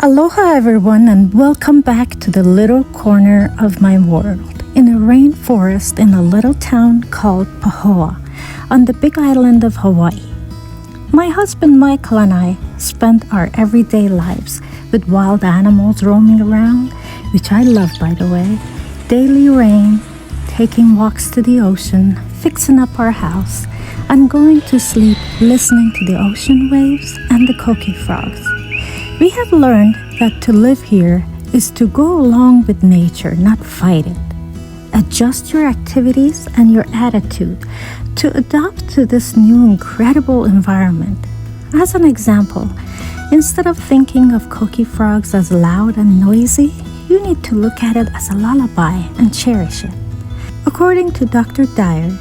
Aloha everyone, and welcome back to the little corner of my world in a rainforest in a little town called Pahoa on the big island of Hawaii. My husband Michael and I spent our everyday lives with wild animals roaming around, which I love by the way, daily rain, taking walks to the ocean, fixing up our house, and going to sleep listening to the ocean waves and the koki frogs. We have learned that to live here is to go along with nature, not fight it. Adjust your activities and your attitude to adapt to this new incredible environment. As an example, instead of thinking of koki frogs as loud and noisy, you need to look at it as a lullaby and cherish it. According to Dr. Dyer,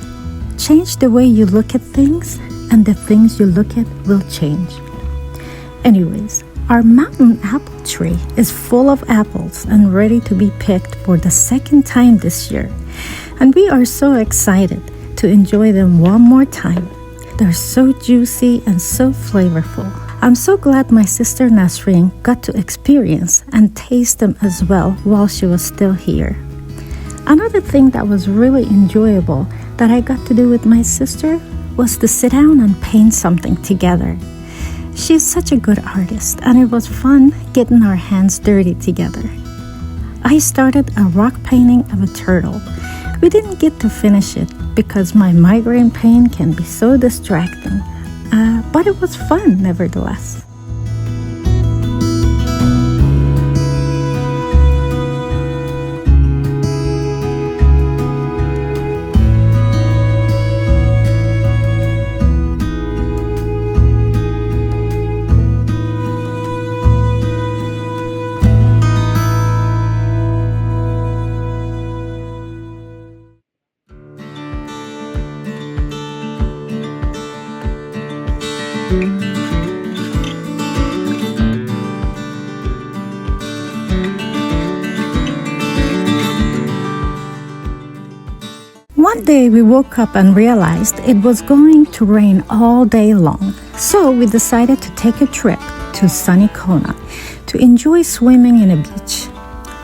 change the way you look at things and the things you look at will change. Anyways, our mountain apple tree is full of apples and ready to be picked for the second time this year. And we are so excited to enjoy them one more time. They're so juicy and so flavorful. I'm so glad my sister Nasreen got to experience and taste them as well while she was still here. Another thing that was really enjoyable that I got to do with my sister was to sit down and paint something together. She's such a good artist, and it was fun getting our hands dirty together. I started a rock painting of a turtle. We didn't get to finish it because my migraine pain can be so distracting, but it was fun nevertheless. One day we woke up and realized it was going to rain all day long. So we decided to take a trip to sunny Kona to enjoy swimming in a beach.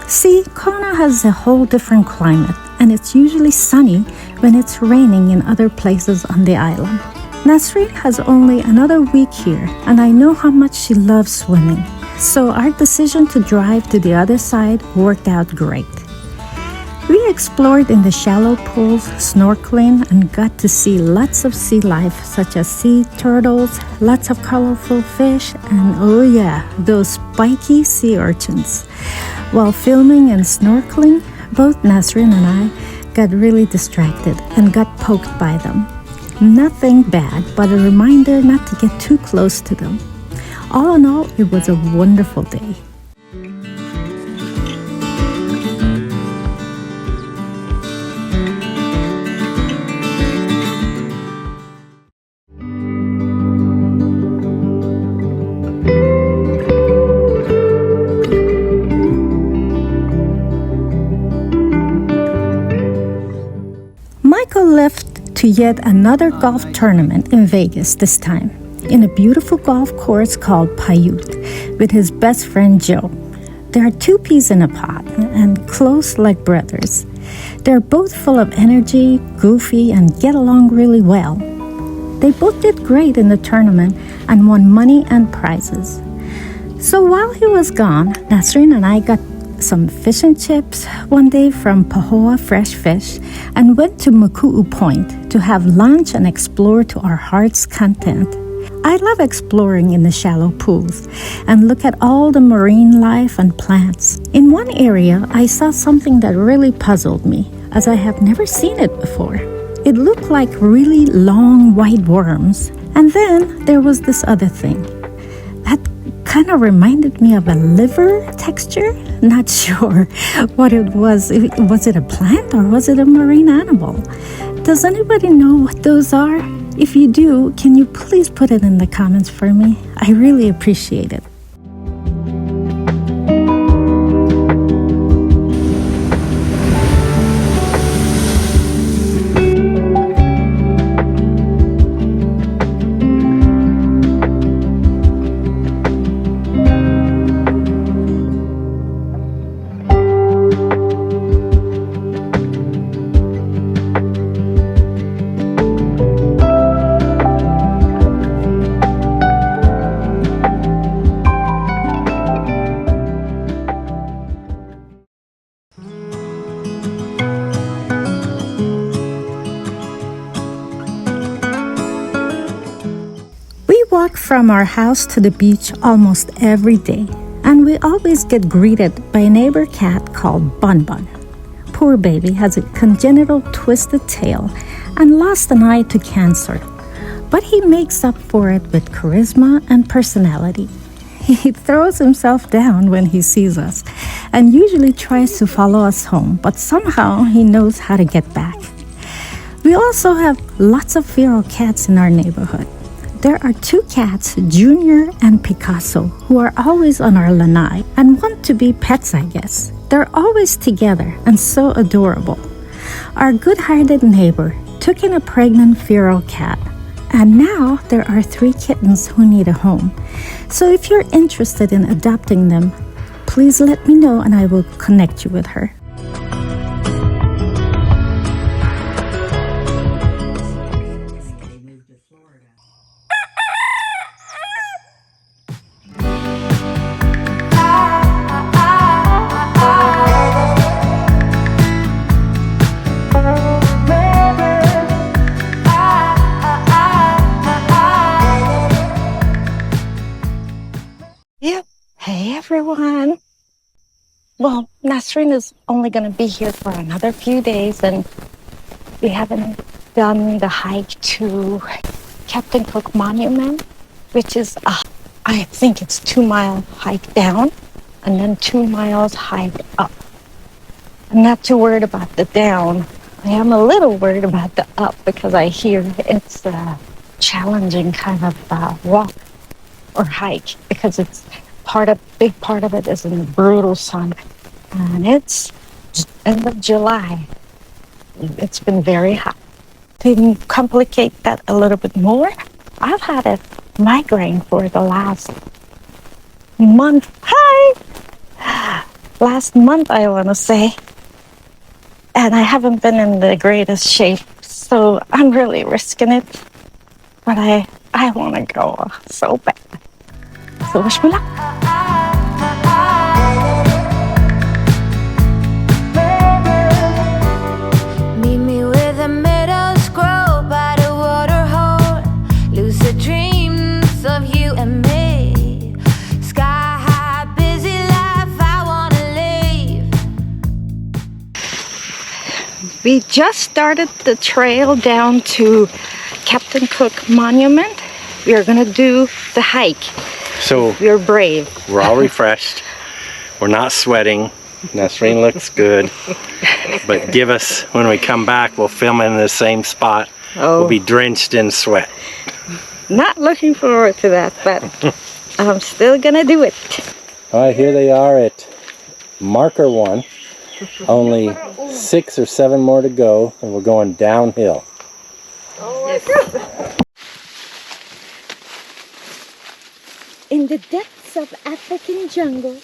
See, Kona has a whole different climate, and it's usually sunny when it's raining in other places on the island. Nasreen has only another week here, and I know how much she loves swimming. So our decision to drive to the other side worked out great. We explored in the shallow pools, snorkeling, and got to see lots of sea life such as sea turtles, lots of colorful fish, and oh yeah, those spiky sea urchins. While filming and snorkeling, both Nasreen and I got really distracted and got poked by them. Nothing bad, but a reminder not to get too close to them. All in all, it was a wonderful day. Michael left to yet another golf tournament in Vegas this time, in a beautiful golf course called Paiute, with his best friend Joe. They are two peas in a pod and close like brothers. They're both full of energy, goofy, and get along really well. They both did great in the tournament and won money and prizes. So while he was gone, Nasreen and I got some fish and chips one day from Pahoa Fresh Fish and went to Maku'u Point to have lunch and explore to our heart's content. I love exploring in the shallow pools and look at all the marine life and plants. In one area, I saw something that really puzzled me, as I have never seen it before. It looked like really long white worms. And then there was this other thing that kind of reminded me of a liver texture. Not sure what it was. Was it a plant or was it a marine animal? Does anybody know what those are? If you do, can you please put it in the comments for me? I really appreciate it. from our house to the beach almost every day, and we always get greeted by a neighbor cat called Bun Bun. Poor baby has a congenital twisted tail and lost an eye to cancer, but he makes up for it with charisma and personality. He throws himself down when he sees us and usually tries to follow us home, but somehow he knows how to get back. We also have lots of feral cats in our neighborhood. There are 2 cats, Junior and Picasso, who are always on our lanai and want to be pets, I guess. They're always together and so adorable. Our good-hearted neighbor took in a pregnant feral cat, and now there are 3 kittens who need a home. So if you're interested in adopting them, please let me know and I will connect you with her. Hey everyone! Well, Nastaran is only going to be here for another few days, and we haven't done the hike to Captain Cook Monument, which is, I think it's 2-mile hike down and then 2 miles hike up. I'm not too worried about the down. I am a little worried about the up because I hear it's a challenging kind of walk or hike because it's big part of it is in the brutal sun, and it's end of July. It's been very hot. To complicate that a little bit more, I've had a migraine for the last month. Last month, I want to say, and I haven't been in the greatest shape, so I'm really risking it. But I want to go so bad. So wish me luck. Meet me with a middle scroll by the waterhole. Lucid dreams of you and me. Sky high, busy life, I wanna leave. We just started the trail down to Captain Cook Monument. We are gonna do the hike. So we're brave. We're all refreshed. We're not sweating. Nastaran looks good. But give us, when we come back, we'll film in the same spot. Oh. We'll be drenched in sweat. Not looking forward to that, but I'm still gonna do it. All right, here they are at marker 1. Only 6 or 7 more to go, and we're going downhill. Oh my God. In the depths of African jungles.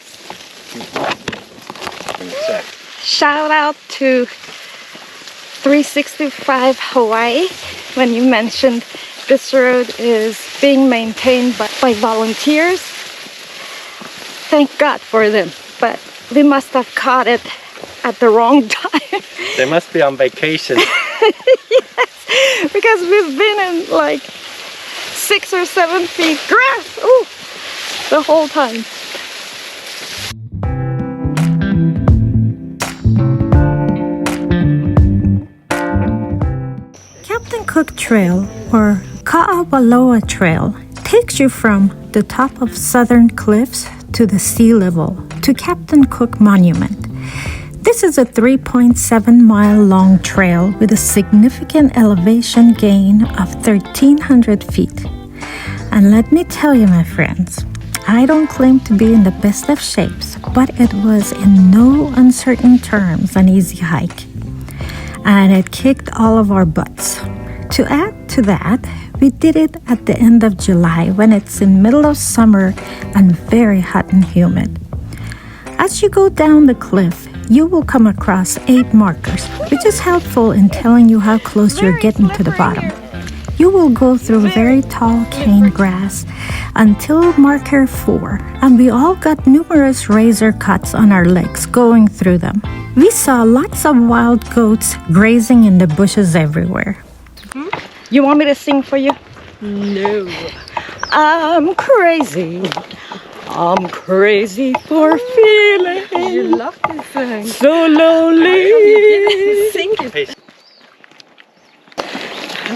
Shout out to 365 Hawaii when you mentioned this road is being maintained by volunteers. Thank God for them, but we must have caught it at the wrong time. They must be on vacation. Yes, because we've been in like 6 or 7 feet grass. Ooh. The whole time. Captain Cook Trail, or Ka'awaloa Trail, takes you from the top of southern cliffs to the sea level to Captain Cook Monument. This is a 3.7-mile long trail with a significant elevation gain of 1,300 feet. And let me tell you, my friends, I don't claim to be in the best of shapes, but it was in no uncertain terms an easy hike. And it kicked all of our butts. To add to that, we did it at the end of July when it's in middle of summer and very hot and humid. As you go down the cliff, you will come across 8 markers, which is helpful in telling you how close you're getting to the bottom. You will go through very tall cane grass until marker 4, and we all got numerous razor cuts on our legs going through them. We saw lots of wild goats grazing in the bushes everywhere. You want me to sing for you? No. I'm crazy. I'm crazy for feeling. You love this song. So lonely. Sing it.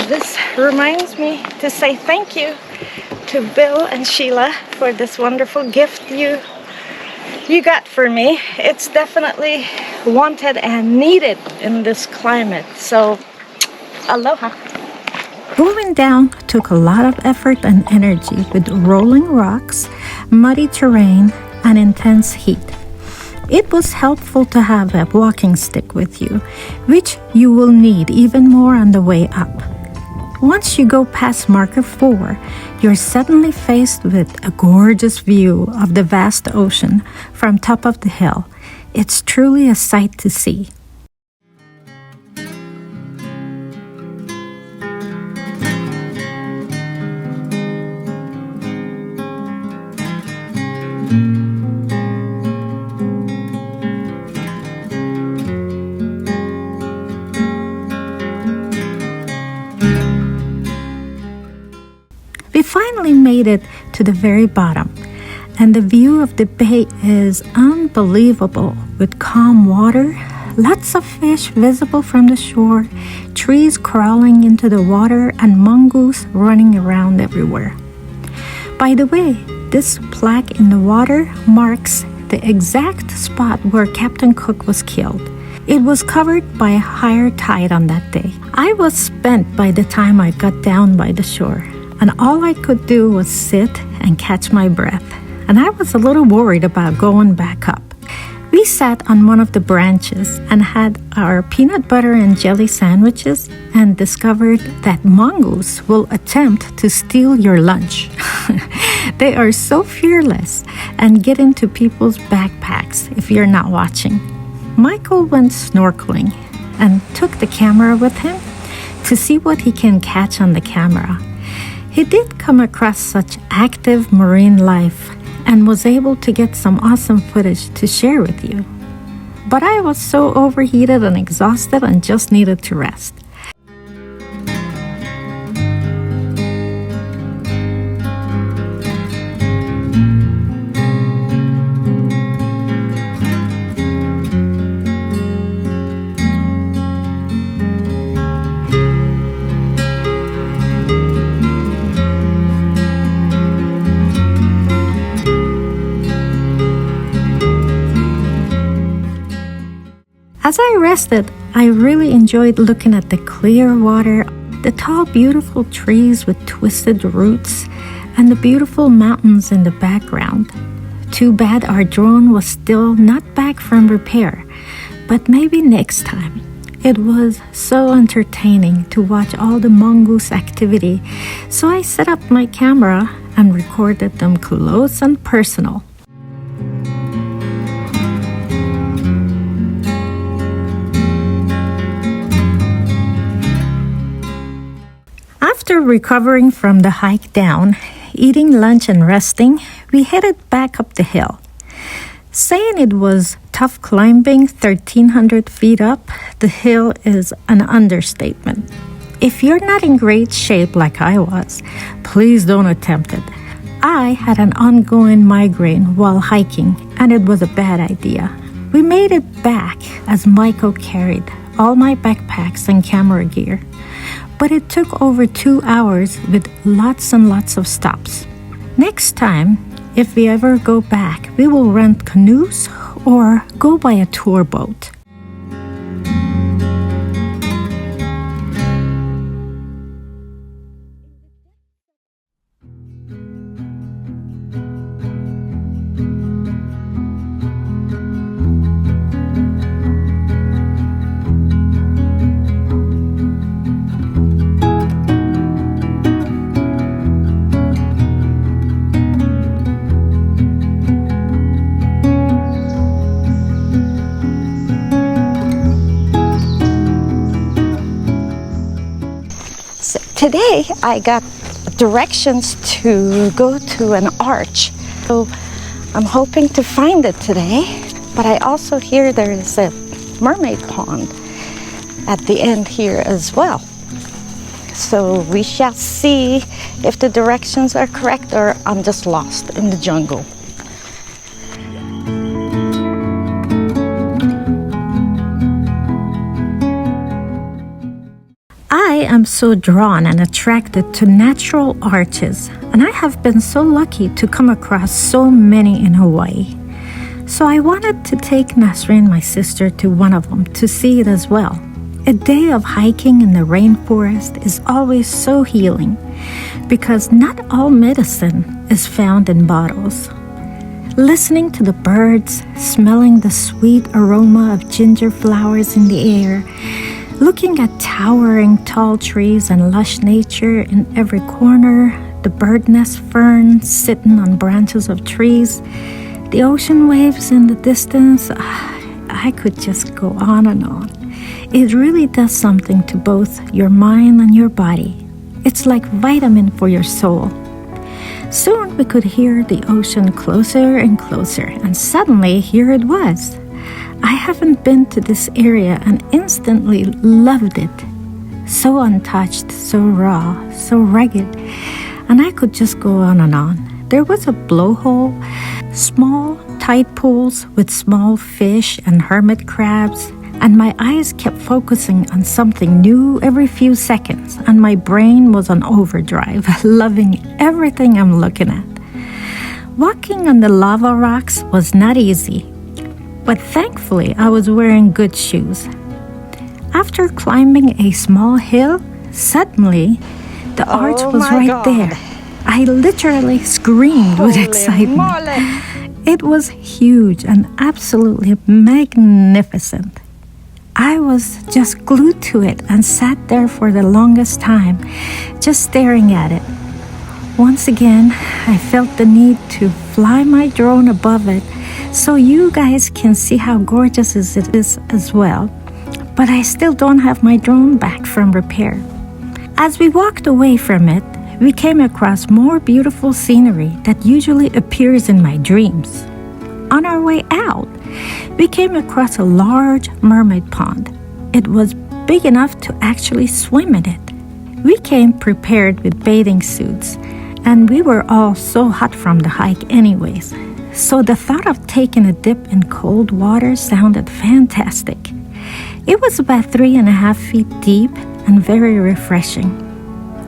This reminds me to say thank you to Bill and Sheila for this wonderful gift you got for me. It's definitely wanted and needed in this climate. So, aloha. Going down took a lot of effort and energy with rolling rocks, muddy terrain, and intense heat. It was helpful to have a walking stick with you, which you will need even more on the way up. Once you go past marker 4, you're suddenly faced with a gorgeous view of the vast ocean from top of the hill. It's truly a sight to see. We finally made it to the very bottom, and the view of the bay is unbelievable with calm water, lots of fish visible from the shore, trees crawling into the water, and mongoose running around everywhere. By the way, this plaque in the water marks the exact spot where Captain Cook was killed. It was covered by a higher tide on that day. I was spent by the time I got down by the shore, and all I could do was sit and catch my breath, and I was a little worried about going back up. We sat on one of the branches and had our peanut butter and jelly sandwiches and discovered that mongoose will attempt to steal your lunch. They are so fearless and get into people's backpacks if you're not watching. Michael went snorkeling and took the camera with him to see what he can catch on the camera. He did come across such active marine life and was able to get some awesome footage to share with you. But I was so overheated and exhausted and just needed to rest. As I rested, I really enjoyed looking at the clear water, the tall, beautiful trees with twisted roots, and the beautiful mountains in the background. Too bad our drone was still not back from repair, but maybe next time. It was so entertaining to watch all the mongoose activity, so I set up my camera and recorded them close and personal. After recovering from the hike down, eating lunch and resting, we headed back up the hill. Saying it was tough climbing 1,300 feet up the hill is an understatement. If you're not in great shape like I was, please don't attempt it. I had an ongoing migraine while hiking, and it was a bad idea. We made it back as Michael carried all my backpacks and camera gear. But it took over 2 hours with lots and lots of stops. Next time, if we ever go back, we will rent canoes or go by a tour boat. Today I got directions to go to an arch, so I'm hoping to find it today. But I also hear there is a mermaid pond at the end here as well. So we shall see if the directions are correct or I'm just lost in the jungle. I am so drawn and attracted to natural arches, and I have been so lucky to come across so many in Hawaii. So I wanted to take Nastaran, my sister, to one of them to see it as well. A day of hiking in the rainforest is always so healing because not all medicine is found in bottles. Listening to the birds, smelling the sweet aroma of ginger flowers in the air, looking at towering tall trees and lush nature in every corner, the bird nest ferns sitting on branches of trees, the ocean waves in the distance, I could just go on and on. It really does something to both your mind and your body. It's like vitamin for your soul. Soon we could hear the ocean closer and closer, and suddenly here it was. I haven't been to this area and instantly loved it. So untouched, so raw, so rugged, and I could just go on and on. There was a blowhole, small tide pools with small fish and hermit crabs, and my eyes kept focusing on something new every few seconds, and my brain was on overdrive, loving everything I'm looking at. Walking on the lava rocks was not easy, but thankfully I was wearing good shoes. After climbing a small hill, suddenly the arch was right there. I literally screamed with excitement. It was huge and absolutely magnificent. I was just glued to it and sat there for the longest time, just staring at it. Once again, I felt the need to fly my drone above it so you guys can see how gorgeous it is as well. But I still don't have my drone back from repair. As we walked away from it, we came across more beautiful scenery that usually appears in my dreams. On our way out, we came across a large mermaid pond. It was big enough to actually swim in it. We came prepared with bathing suits, and we were all so hot from the hike anyways. So the thought of taking a dip in cold water sounded fantastic. It was about 3.5 feet deep and very refreshing.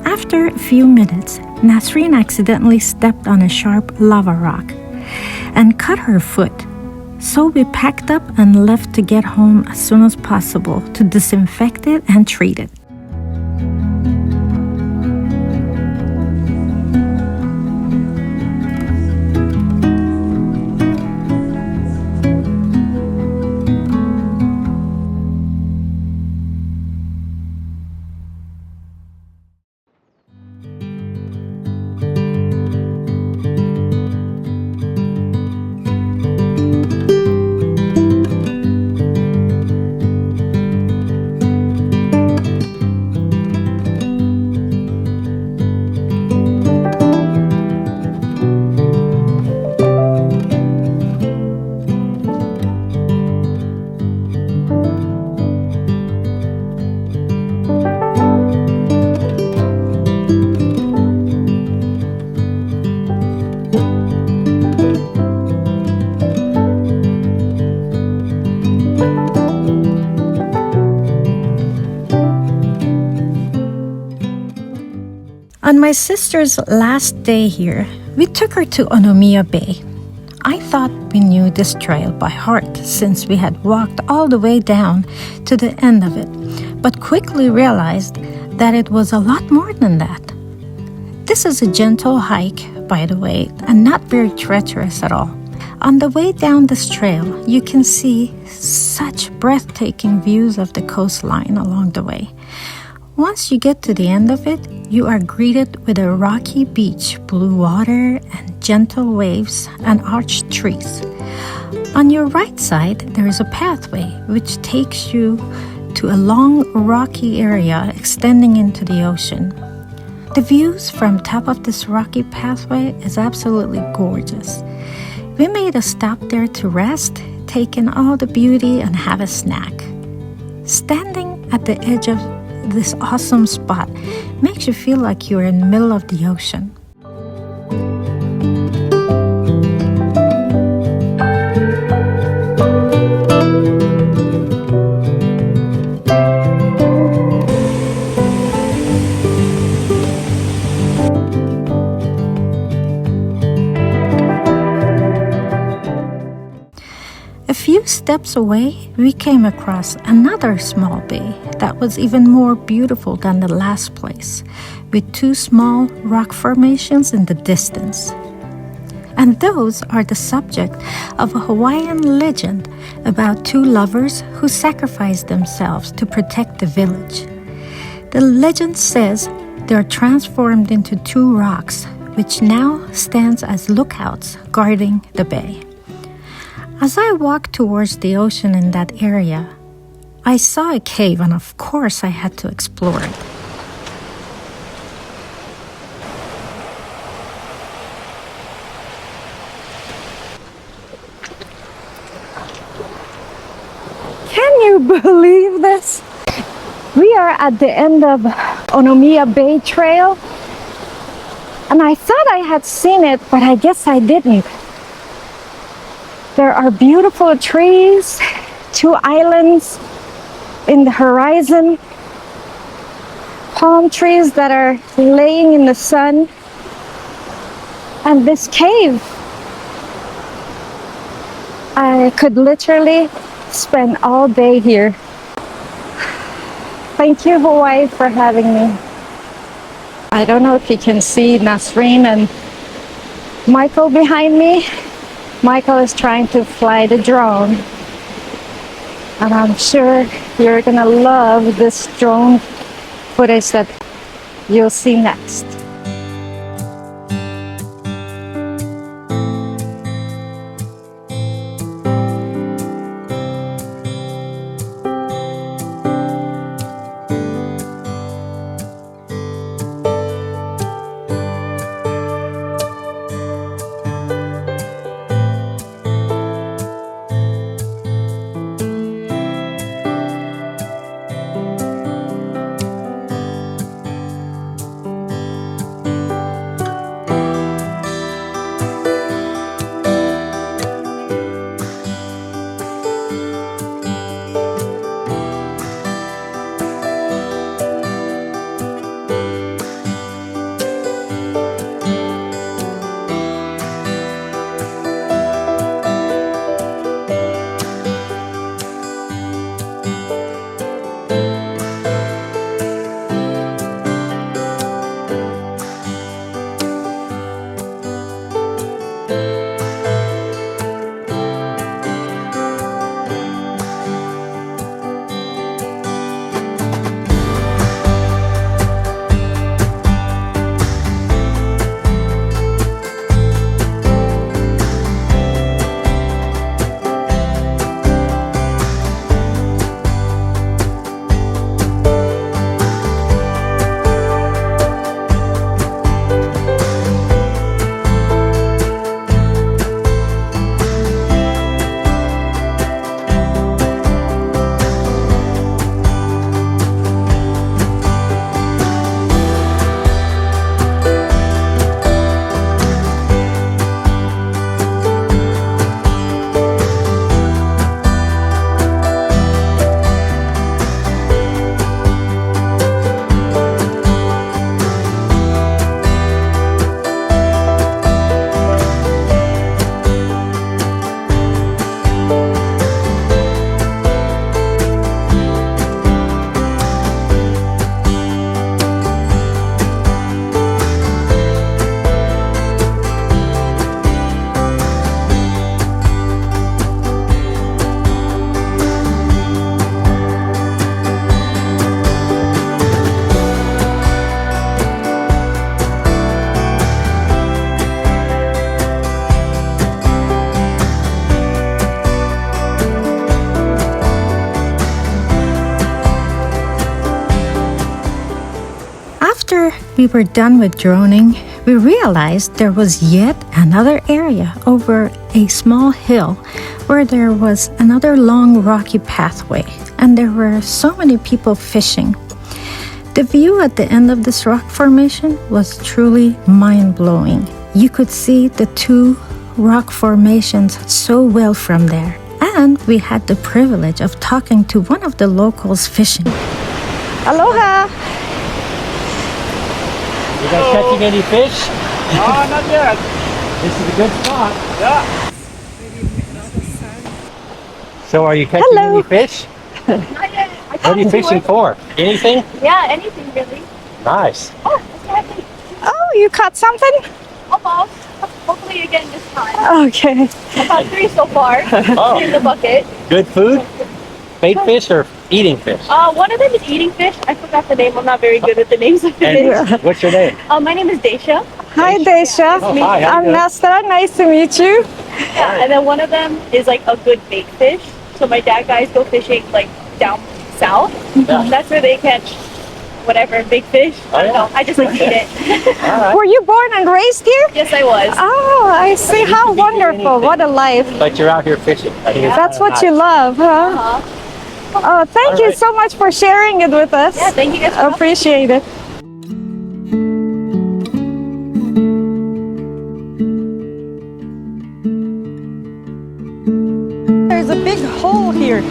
After a few minutes, Nastaran accidentally stepped on a sharp lava rock and cut her foot. So we packed up and left to get home as soon as possible to disinfect it and treat it. On my sister's last day here, we took her to Onomea Bay. I thought we knew this trail by heart since we had walked all the way down to the end of it, but quickly realized that it was a lot more than that. This is a gentle hike, by the way, and not very treacherous at all. On the way down this trail, you can see such breathtaking views of the coastline along the way. Once you get to the end of it, you are greeted with a rocky beach, blue water, and gentle waves and arched trees. On your right side, there is a pathway which takes you to a long rocky area extending into the ocean. The views from top of this rocky pathway is absolutely gorgeous. We made a stop there to rest, take in all the beauty, and have a snack. Standing at the edge of this awesome spot makes you feel like you're in the middle of the ocean. A few steps away, we came across another small bay that was even more beautiful than the last place, with two small rock formations in the distance. And those are the subject of a Hawaiian legend about two lovers who sacrificed themselves to protect the village. The legend says they're transformed into two rocks, which now stands as lookouts guarding the bay. As I walked towards the ocean in that area, I saw a cave, and of course I had to explore it. Can you believe this? We are at the end of Onomea Bay Trail, and I thought I had seen it, but I guess I didn't. There are beautiful trees, two islands in the horizon, palm trees that are laying in the sun, and this cave. I could literally spend all day here. Thank you, Hawaii, for having me. I don't know if you can see Nastaran and Michael behind me. Michael is trying to fly the drone, and I'm sure you're gonna love this drone footage that you'll see next. After we were done with droning, we realized there was yet another area over a small hill where there was another long rocky pathway, and there were so many people fishing. The view at the end of this rock formation was truly mind-blowing. You could see the two rock formations so well from there. And we had the privilege of talking to one of the locals fishing. Aloha! You guys catching any fish? Not yet. This is a good spot. Yeah. So are you catching Hello. any fish? Not yet. What are you fishing for? Anything? Yeah, anything really. Nice. Oh, exactly. Oh, you caught something? Almost. Hopefully again this time. Okay. I caught 3 so far Oh. in the bucket. Good food? Bait fish or eating fish? One of them is eating fish. I forgot the name. I'm not very good with the names of the And fish. what's your name? My name is Daisha. Hi, Desha. Oh, hi, how I'm you doing? Nastaran. Nice to meet you. Yeah, and then one of them is like a good bait fish. So my dad guys go fishing like down south. Yeah. That's where they catch whatever big fish. I don't know. I just like to eat it. All right. Were you born and raised here? Yes, I was. Oh, I see. How wonderful. What a life. But you're out here fishing. I think it's That's kinda what you nice. love, huh? Uh-huh. Oh, thank All you right. so much for sharing it with us. Yeah, thank you guys for having me. Appreciate it. There's a big hole here.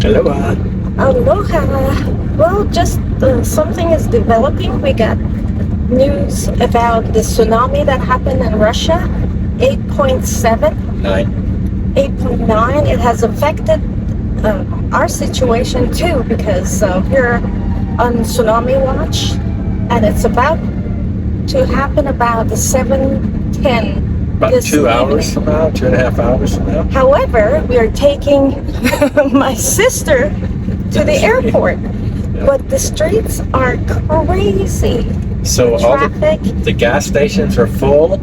Aloha. Aloha! Well, just something is developing. We got news about the tsunami that happened in Russia. 8.7, 8.9. It has affected our situation too, because we're on tsunami watch, and it's about to happen about 7:10. About this 2 hours evening. from now, 2.5 hours from now. However, we are taking my sister to the airport, but the streets are crazy. So all Traffic. the gas stations are full.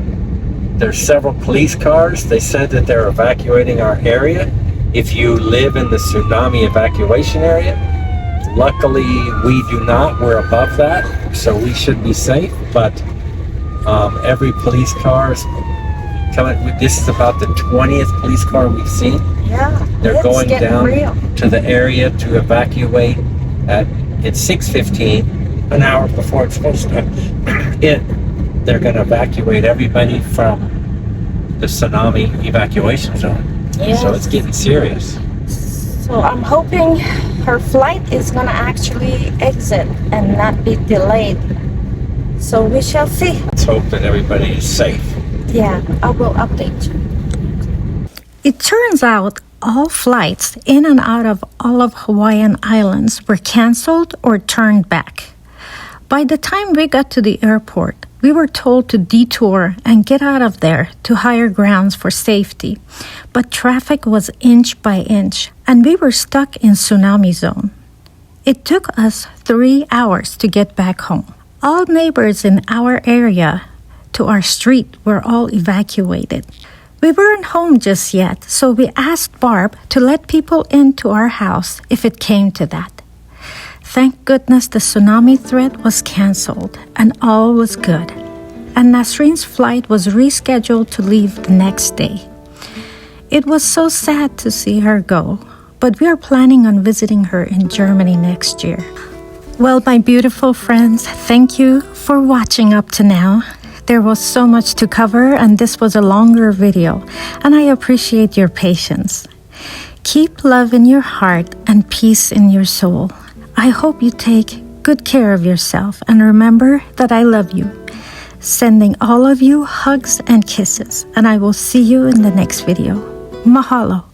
There's several police cars. They said that they're evacuating our area. If you live in the tsunami evacuation area, luckily we do not. We're above that, so we should be safe. But every police car is coming. This is about the 20th police car we've seen. Yeah, They're it's going getting down real. to the area to evacuate it's 6:15, an hour before it's supposed to hit. They're going to evacuate everybody from the tsunami evacuation zone. Yes. So it's getting serious. So I'm hoping her flight is gonna actually exit and not be delayed. So we shall see. Let's hope that everybody is safe. Yeah, I will update you. It turns out all flights in and out of all of Hawaiian Islands were canceled or turned back. By the time we got to the airport, we were told to detour and get out of there to higher grounds for safety. But traffic was inch by inch, and we were stuck in tsunami zone. It took us 3 hours to get back home. All neighbors in our area to our street were all evacuated. We weren't home just yet, so we asked Barb to let people into our house if it came to that. Thank goodness the tsunami threat was canceled and all was good. and Nasreen's flight was rescheduled to leave the next day. It was so sad to see her go, but we are planning on visiting her in Germany next year. Well, my beautiful friends, thank you for watching up to now. There was so much to cover, and this was a longer video, and I appreciate your patience. Keep love in your heart and peace in your soul. I hope you take good care of yourself, and remember that I love you. Sending all of you hugs and kisses, and I will see you in the next video. Mahalo.